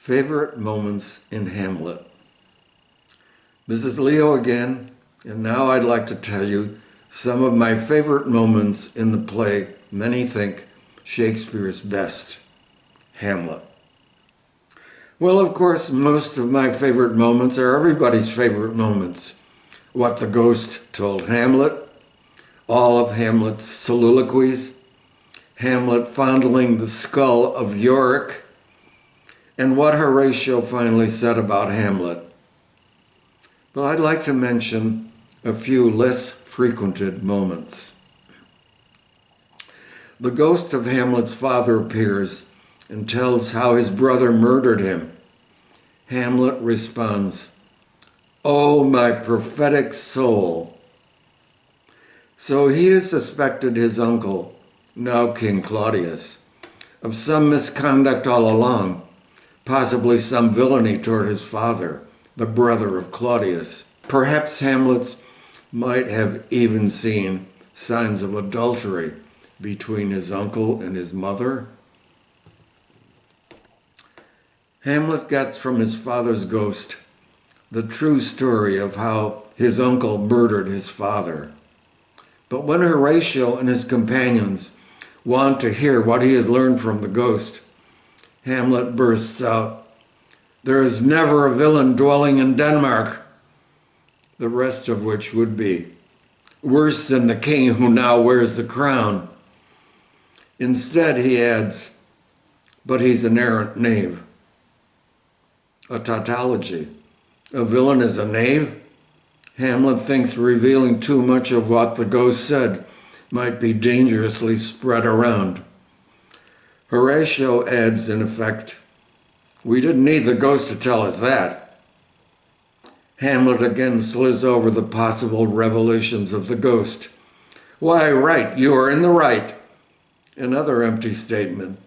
Favorite moments in Hamlet. This is Leo again, and now I'd like to tell you some of my favorite moments in the play many think Shakespeare's best, Hamlet. Well, of course, most of my favorite moments are everybody's favorite moments. What the ghost told Hamlet, all of Hamlet's soliloquies, Hamlet fondling the skull of Yorick, and what Horatio finally said about Hamlet. But I'd like to mention a few less frequented moments. The ghost of Hamlet's father appears and tells how his brother murdered him. Hamlet responds, "Oh, my prophetic soul." So he has suspected his uncle, now King Claudius, of some misconduct all along, possibly some villainy toward his father, the brother of Claudius. Perhaps Hamlet might have even seen signs of adultery between his uncle and his mother. Hamlet gets from his father's ghost the true story of how his uncle murdered his father. But when Horatio and his companions want to hear what he has learned from the ghost, Hamlet bursts out, "There is never a villain dwelling in Denmark," the rest of which would be, "worse than the king who now wears the crown." Instead, he adds, "But he's an arrant knave." A tautology. A villain is a knave? Hamlet thinks revealing too much of what the ghost said might be dangerously spread around. Horatio adds, in effect, "We didn't need the ghost to tell us that." Hamlet again slurs over the possible revelations of the ghost. "Why, right, you are in the right." Another empty statement,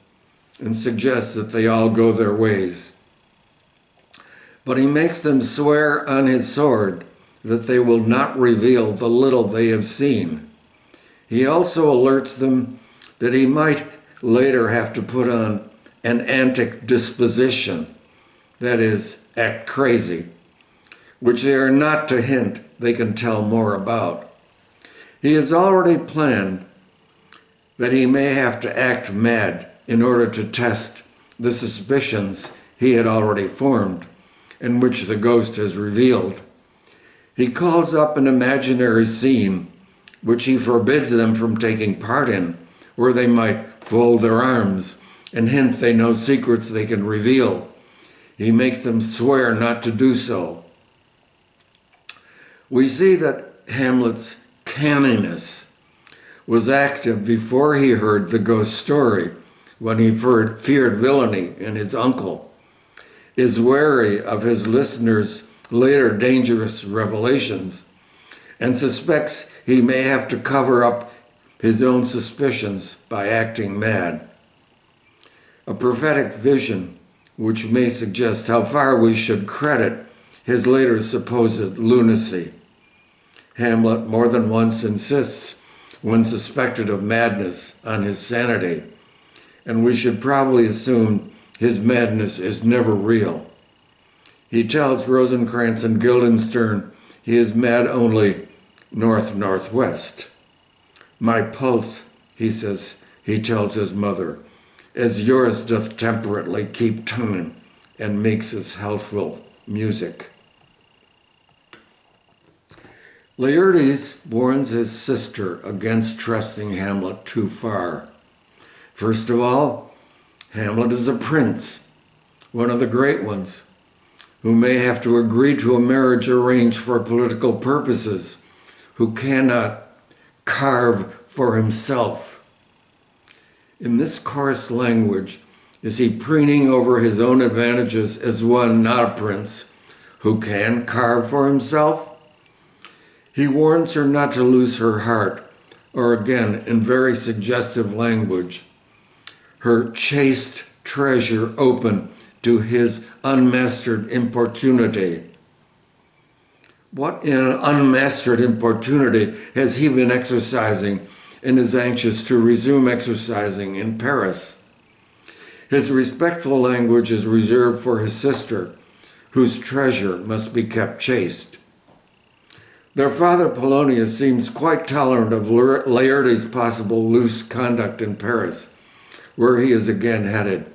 and suggests that they all go their ways. But he makes them swear on his sword that they will not reveal the little they have seen. He also alerts them that he might later have to put on an antic disposition, that is, act crazy, which they are not to hint they can tell more about. He has already planned that he may have to act mad in order to test the suspicions he had already formed, and which the ghost has revealed. He calls up an imaginary scene, which he forbids them from taking part in, where they might fold their arms and hint they know secrets they can reveal. He makes them swear not to do so. We see that Hamlet's canniness was active before he heard the ghost story, when he feared villainy in his uncle, is wary of his listeners' later dangerous revelations, and suspects he may have to cover up his own suspicions by acting mad. A prophetic vision which may suggest how far we should credit his later supposed lunacy. Hamlet more than once insists, when suspected of madness, on his sanity, and we should probably assume his madness is never real. He tells Rosencrantz and Guildenstern he is mad only north-northwest. "My pulse," he tells his mother, "as yours doth temperately keep time, and makes us healthful music." Laertes warns his sister against trusting Hamlet too far. First of all, Hamlet is a prince, one of the great ones, who may have to agree to a marriage arranged for political purposes, who cannot carve for himself. In this coarse language, is he preening over his own advantages as one not a prince, who can carve for himself? He warns her not to lose her heart, or again, in very suggestive language, her chaste treasure open to his unmastered importunity. What unmastered importunity has he been exercising and is anxious to resume exercising in Paris? His respectful language is reserved for his sister, whose treasure must be kept chaste. Their father Polonius seems quite tolerant of Laertes' possible loose conduct in Paris, where he is again headed.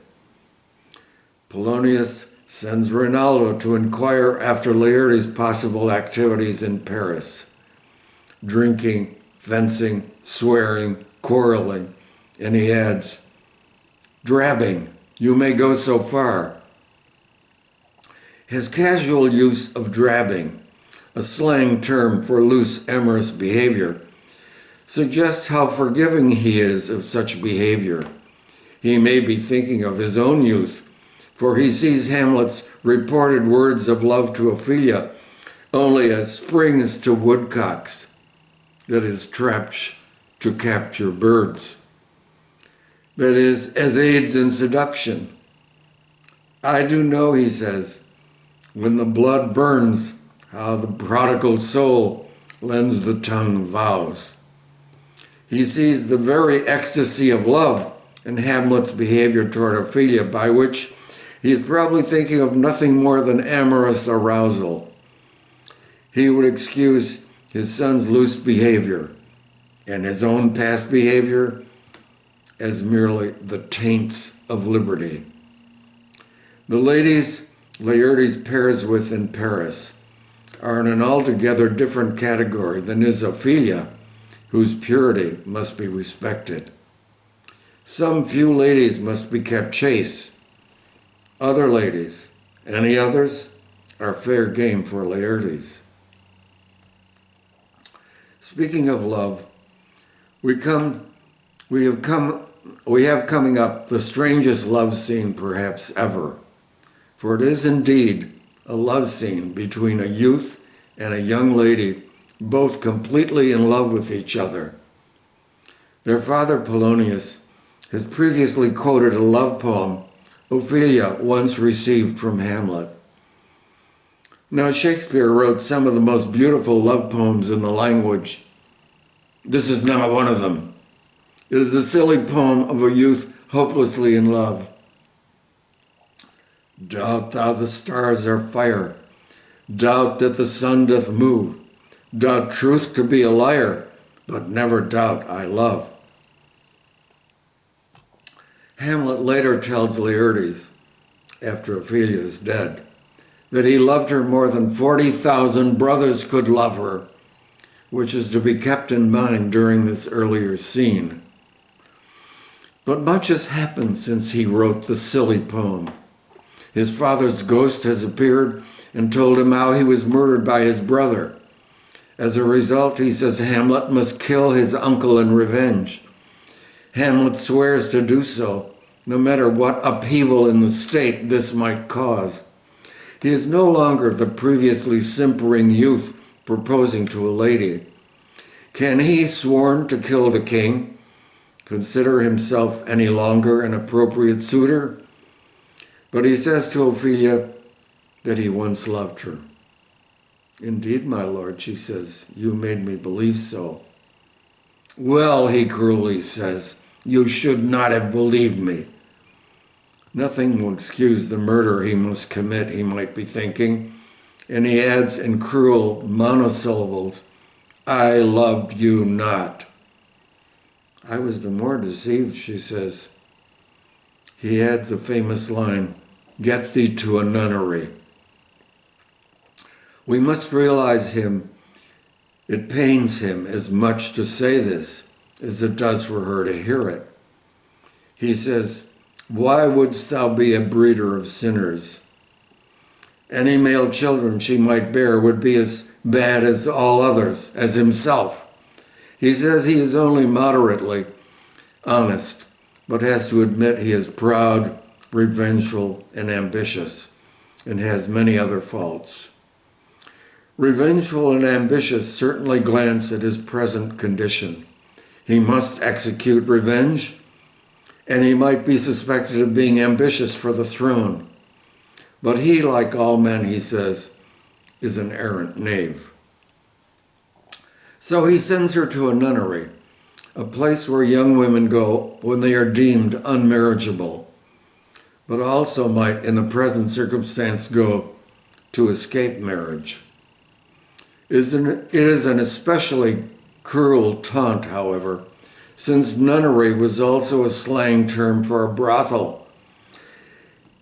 Polonius sends Rinaldo to inquire after Laertes' possible activities in Paris. Drinking, fencing, swearing, quarreling, and he adds, "Drabbing, you may go so far." His casual use of drabbing, a slang term for loose, amorous behavior, suggests how forgiving he is of such behavior. He may be thinking of his own youth, for he sees Hamlet's reported words of love to Ophelia only as springs to woodcocks, that is, traps to capture birds. That is, as aids in seduction. "I do know," he says, "when the blood burns, how the prodigal soul lends the tongue vows." He sees the very ecstasy of love in Hamlet's behavior toward Ophelia, by which he is probably thinking of nothing more than amorous arousal. He would excuse his son's loose behavior and his own past behavior as merely the taints of liberty. The ladies Laertes pairs with in Paris are in an altogether different category than is Ophelia, whose purity must be respected. Some few ladies must be kept chaste. Other ladies, any others, are fair game for Laertes. Speaking of love, we have coming up the strangest love scene perhaps ever, for it is indeed a love scene between a youth and a young lady, both completely in love with each other. Their father Polonius has previously quoted a love poem Ophelia once received from Hamlet. Now, Shakespeare wrote some of the most beautiful love poems in the language. This is not one of them. It is a silly poem of a youth hopelessly in love. "Doubt thou the stars are fire, doubt that the sun doth move, doubt truth to be a liar, but never doubt I love." Hamlet later tells Laertes, after Ophelia is dead, that he loved her more than 40,000 brothers could love her, which is to be kept in mind during this earlier scene. But much has happened since he wrote the silly poem. His father's ghost has appeared and told him how he was murdered by his brother. As a result, he says Hamlet must kill his uncle in revenge. Hamlet swears to do so, no matter what upheaval in the state this might cause. He is no longer the previously simpering youth proposing to a lady. Can he, sworn to kill the king, consider himself any longer an appropriate suitor? But he says to Ophelia that he once loved her. "Indeed, my lord," she says, "you made me believe so." "Well," he cruelly says, "you should not have believed me." Nothing will excuse the murder he must commit, he might be thinking, and he adds in cruel monosyllables, "I loved you not." "I was the more deceived," she says. He adds the famous line, "Get thee to a nunnery." We must realize it pains him as much to say this as it does for her to hear it. He says, "Why wouldst thou be a breeder of sinners?" Any male children she might bear would be as bad as all others, as himself. He says he is only moderately honest, but has to admit he is proud, revengeful, and ambitious, and has many other faults. Revengeful and ambitious certainly glance at his present condition. He must execute revenge, and he might be suspected of being ambitious for the throne. But he, like all men, he says, is an arrant knave. So he sends her to a nunnery, a place where young women go when they are deemed unmarriageable. but also might in the present circumstance go to escape marriage. It is an especially cruel taunt, however, since nunnery was also a slang term for a brothel.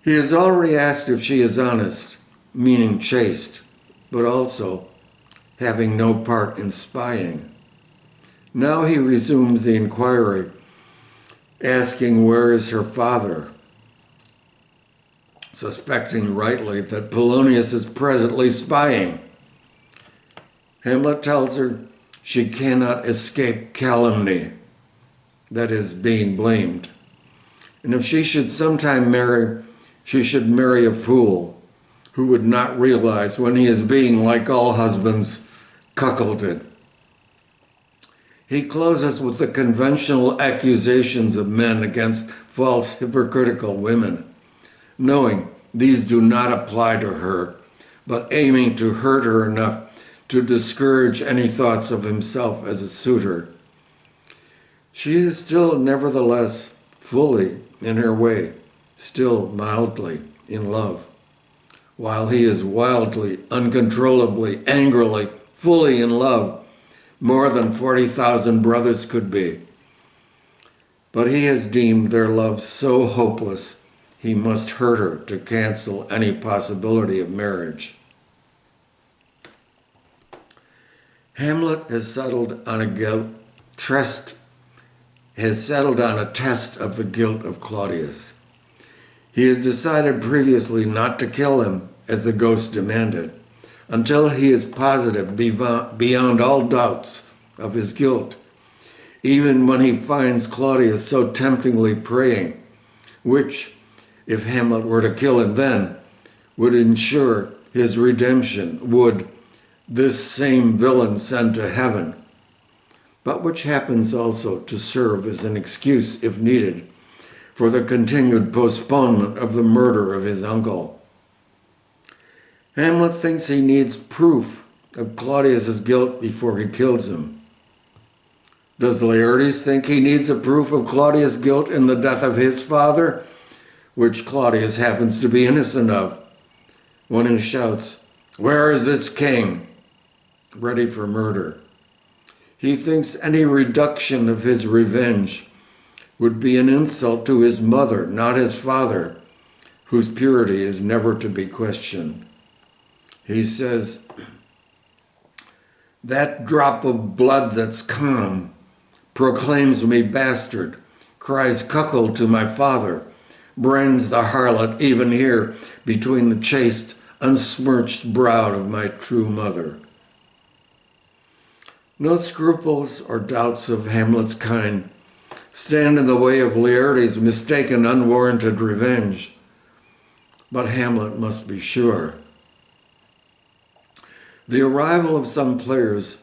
He has already asked if she is honest, meaning chaste, but also having no part in spying. Now he resumes the inquiry, asking where is her father, suspecting rightly that Polonius is presently spying. Hamlet tells her she cannot escape calumny, that is, being blamed. And if she should sometime marry, she should marry a fool who would not realize when he is being, like all husbands, cuckolded. He closes with the conventional accusations of men against false, hypocritical women, knowing these do not apply to her, but aiming to hurt her enough to discourage any thoughts of himself as a suitor. She is still, nevertheless, fully, in her way, still mildly in love, while he is wildly, uncontrollably, angrily, fully in love, more than 40,000 brothers could be. But he has deemed their love so hopeless, he must hurt her to cancel any possibility of marriage. Hamlet has settled on a test of the guilt of Claudius. He has decided previously not to kill him, as the ghost demanded, until he is positive beyond all doubts of his guilt, even when he finds Claudius so temptingly praying, which, if Hamlet were to kill him then, would ensure his redemption, would this same villain send to heaven, but which happens also to serve as an excuse, if needed, for the continued postponement of the murder of his uncle. Hamlet thinks he needs proof of Claudius's guilt before he kills him. Does Laertes think he needs a proof of Claudius' guilt in the death of his father, which Claudius happens to be innocent of, when he shouts, "Where is this king?" ready for murder? He thinks any reduction of his revenge would be an insult to his mother, not his father, whose purity is never to be questioned. He says, "That drop of blood that's calm proclaims me bastard, cries cuckold to my father, brands the harlot even here between the chaste, unsmirched brow of my true mother." No scruples or doubts of Hamlet's kind stand in the way of Laertes' mistaken, unwarranted revenge. But Hamlet must be sure. The arrival of some players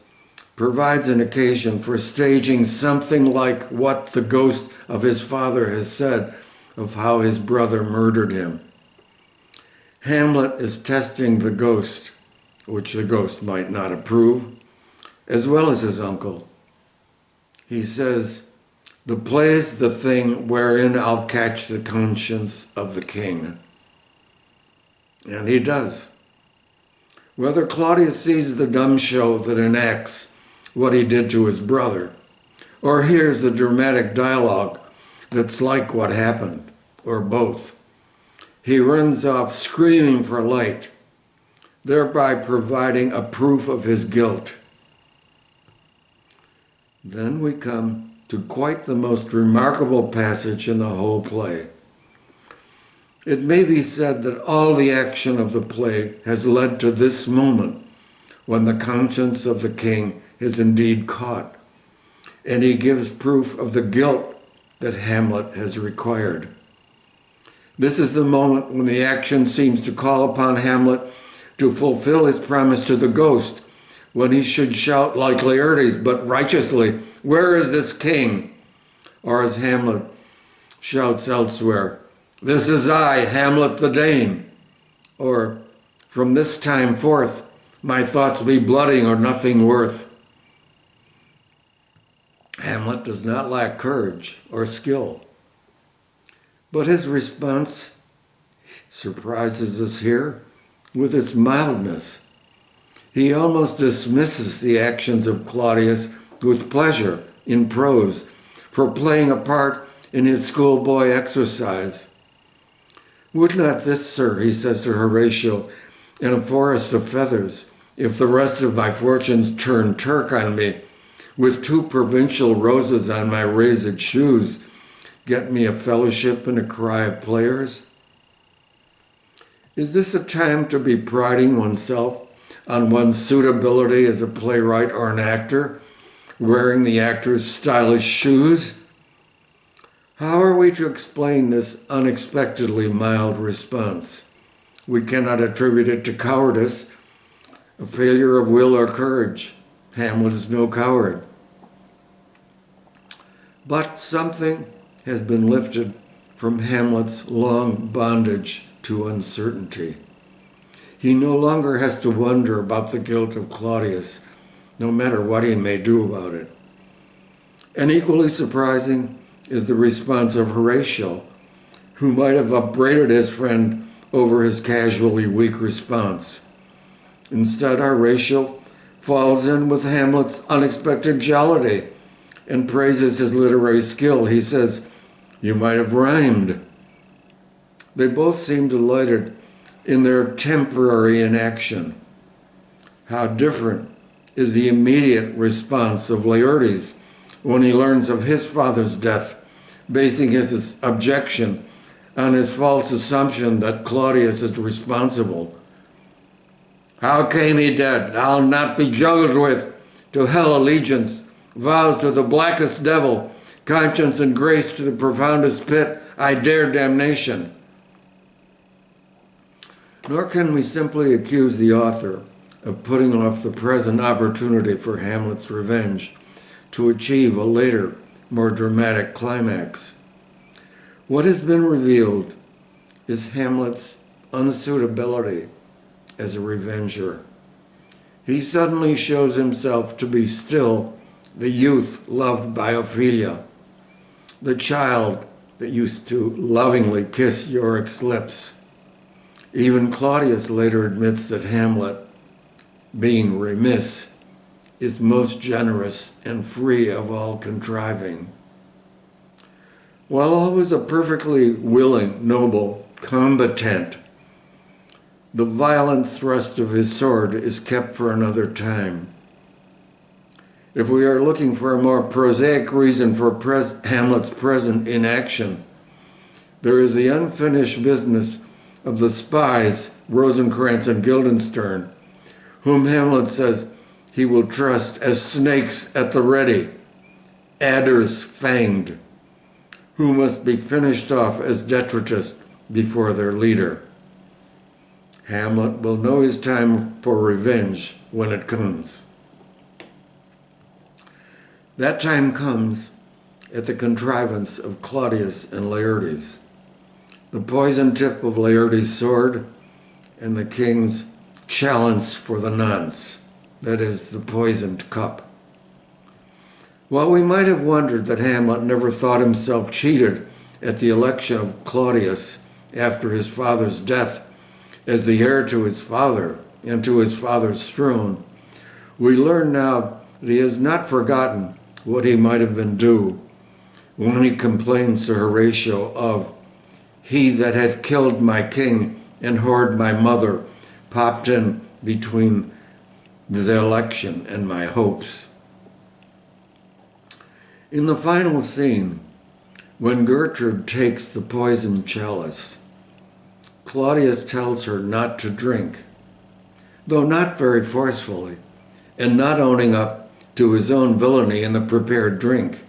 provides an occasion for staging something like what the ghost of his father has said of how his brother murdered him. Hamlet is testing the ghost, which the ghost might not approve, as well as his uncle. He says, "The play's the thing wherein I'll catch the conscience of the king." And he does. Whether Claudius sees the dumb show that enacts what he did to his brother, or hears the dramatic dialogue that's like what happened, or both, he runs off screaming for light, thereby providing a proof of his guilt. Then we come to quite the most remarkable passage in the whole play. It may be said that all the action of the play has led to this moment when the conscience of the king is indeed caught, and he gives proof of the guilt that Hamlet has required. This is the moment when the action seems to call upon Hamlet to fulfill his promise to the ghost, when he should shout like Laertes, but righteously, "Where is this king?" Or as Hamlet shouts elsewhere, "This is I, Hamlet the Dane." Or, "From this time forth, my thoughts be blooding or nothing worth." Hamlet does not lack courage or skill, but his response surprises us here with its mildness. He almost dismisses the actions of Claudius with pleasure in prose for playing a part in his schoolboy exercise. Would not this, sir, he says to Horatio, in a forest of feathers, if the rest of my fortunes turn Turk on me, with 2 provincial roses on my raised shoes, get me a fellowship in a cry of players? Is this a time to be priding oneself on one's suitability as a playwright or an actor, wearing the actor's stylish shoes? How are we to explain this unexpectedly mild response? We cannot attribute it to cowardice, a failure of will or courage. Hamlet is no coward. But something has been lifted from Hamlet's long bondage to uncertainty. He no longer has to wonder about the guilt of Claudius, no matter what he may do about it. And equally surprising is the response of Horatio, who might have upbraided his friend over his casually weak response. Instead, Horatio falls in with Hamlet's unexpected jollity and praises his literary skill. He says, "You might have rhymed." They both seem delighted in their temporary inaction. How different is the immediate response of Laertes when he learns of his father's death, basing his objection on his false assumption that Claudius is responsible. "How came he dead? I'll not be juggled with. To hell allegiance, vows to the blackest devil, conscience and grace to the profoundest pit, I dare damnation." Nor can we simply accuse the author of putting off the present opportunity for Hamlet's revenge to achieve a later, more dramatic climax. What has been revealed is Hamlet's unsuitability as a revenger. He suddenly shows himself to be still the youth loved by Ophelia, the child that used to lovingly kiss Yorick's lips. Even Claudius later admits that Hamlet, being remiss, is most generous and free of all contriving. While always a perfectly willing, noble combatant, the violent thrust of his sword is kept for another time. If we are looking for a more prosaic reason for Hamlet's present inaction, there is the unfinished business of the spies, Rosencrantz and Guildenstern, whom Hamlet says he will trust as snakes at the ready, adders fanged, who must be finished off as detritus before their leader. Hamlet will know his time for revenge when it comes. That time comes at the contrivance of Claudius and Laertes, the poisoned tip of Laertes' sword, and the king's chalice for the nonce, that is, the poisoned cup. While we might have wondered that Hamlet never thought himself cheated at the election of Claudius after his father's death as the heir to his father and to his father's throne, we learn now that he has not forgotten what he might have been due when he complains to Horatio of "he that hath killed my king and whored my mother popped in between the election and my hopes." In the final scene, when Gertrude takes the poisoned chalice, Claudius tells her not to drink, though not very forcefully, and not owning up to his own villainy in the prepared drink.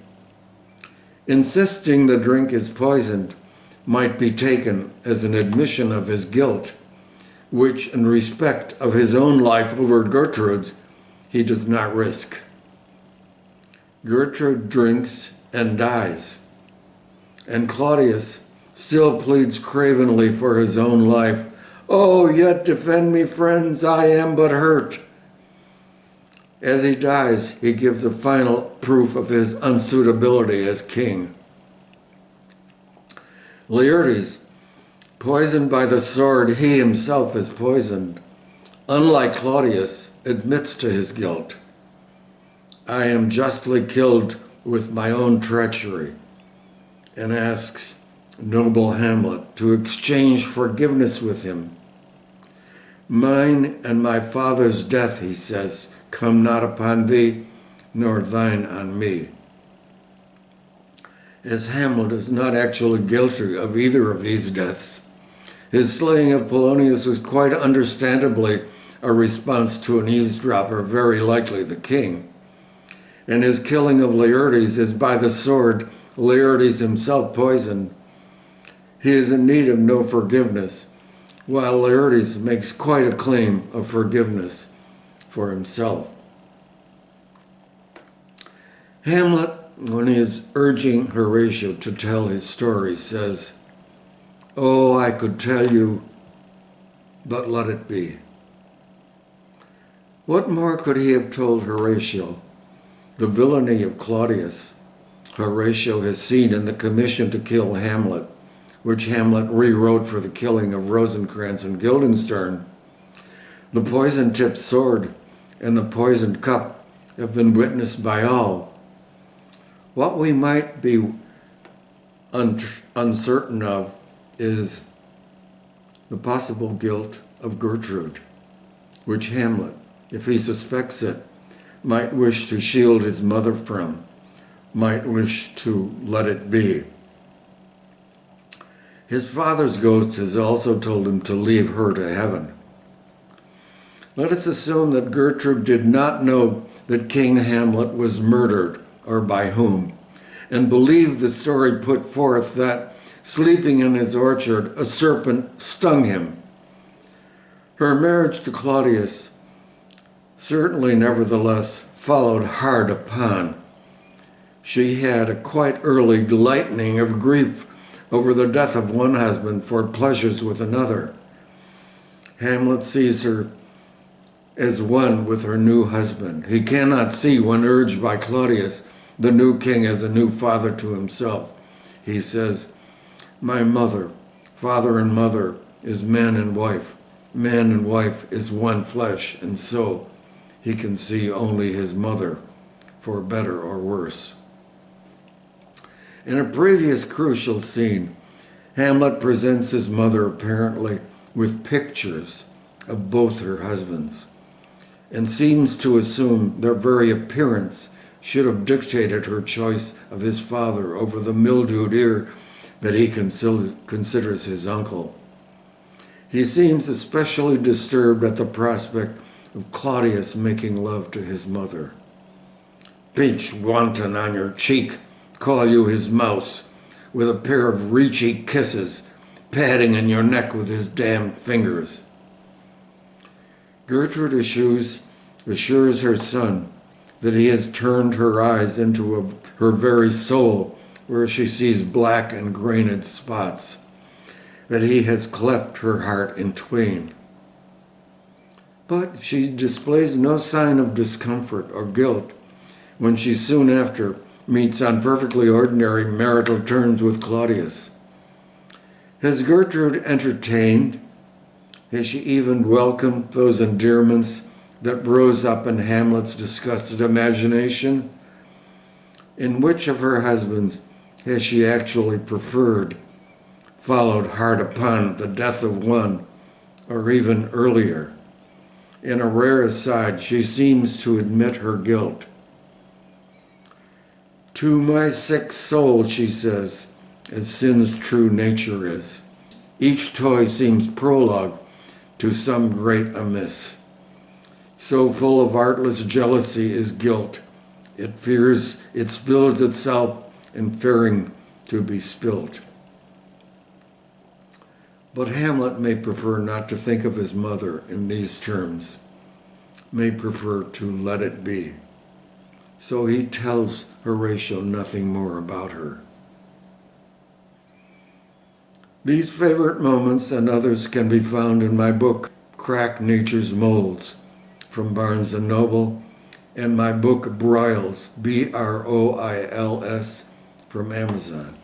Insisting the drink is poisoned might be taken as an admission of his guilt, which, in respect of his own life over Gertrude's, he does not risk. Gertrude drinks and dies, and Claudius still pleads cravenly for his own life. "Oh, yet defend me, friends, I am but hurt." As he dies, he gives a final proof of his unsuitability as king. Laertes, Poisoned by the sword, he himself is poisoned. Unlike Claudius, admits to his guilt. I am justly killed with my own treachery, and asks noble Hamlet to exchange forgiveness with him. Mine and my father's death, he says, come not upon thee, nor thine on me. As Hamlet is not actually guilty of either of these deaths, his slaying of Polonius was quite understandably a response to an eavesdropper, very likely the king. And his killing of Laertes is by the sword, Laertes himself poisoned. He is in need of no forgiveness, while Laertes makes quite a claim of forgiveness for himself. Hamlet, when he is urging Horatio to tell his story, says, "Oh, I could tell you, but let it be." What more could he have told Horatio? The villainy of Claudius, Horatio has seen in the commission to kill Hamlet, which Hamlet rewrote for the killing of Rosencrantz and Guildenstern. The poison-tipped sword and the poisoned cup have been witnessed by all. What we might be uncertain of is the possible guilt of Gertrude, which Hamlet, if he suspects it, might wish to shield his mother from, might wish to let it be. His father's ghost has also told him to leave her to heaven. Let us assume that Gertrude did not know that King Hamlet was murdered, or by whom, and believed the story put forth that, sleeping in his orchard, a serpent stung him. Her marriage to Claudius certainly nevertheless followed hard upon. She had a quite early lightening of grief over the death of one husband for pleasures with another. Hamlet sees her as one with her new husband. He cannot see, when urged by Claudius, the new king as a new father to himself. He says, "My mother, father and mother, is man and wife. Man and wife is one flesh," and so he can see only his mother, for better or worse. In a previous crucial scene, Hamlet presents his mother apparently with pictures of both her husbands, and seems to assume their very appearance should have dictated her choice of his father over the mildewed ear that he considers his uncle. He seems especially disturbed at the prospect of Claudius making love to his mother. "Pinch wanton on your cheek, call you his mouse, with a pair of reechy kisses, patting in your neck with his damned fingers." Gertrude assures her son that he has turned her eyes into her very soul, where she sees black and grained spots, that he has cleft her heart in twain. But she displays no sign of discomfort or guilt when she soon after meets on perfectly ordinary marital terms with Claudius. Has Gertrude entertained? Has she even welcomed those endearments that rose up in Hamlet's disgusted imagination? In which of her husbands has she actually preferred, followed hard upon the death of one, or even earlier? In a rare aside, she seems to admit her guilt. "To my sick soul," she says, as sin's true nature is, each toy seems prologue to some great amiss. So full of artless jealousy is guilt. It fears it spills itself in fearing to be spilt. But Hamlet may prefer not to think of his mother in these terms, may prefer to let it be. So he tells Horatio nothing more about her. These favorite moments and others can be found in my book, Crack Nature's Molds, from Barnes & Noble, and my book, Broils, Broils, from Amazon.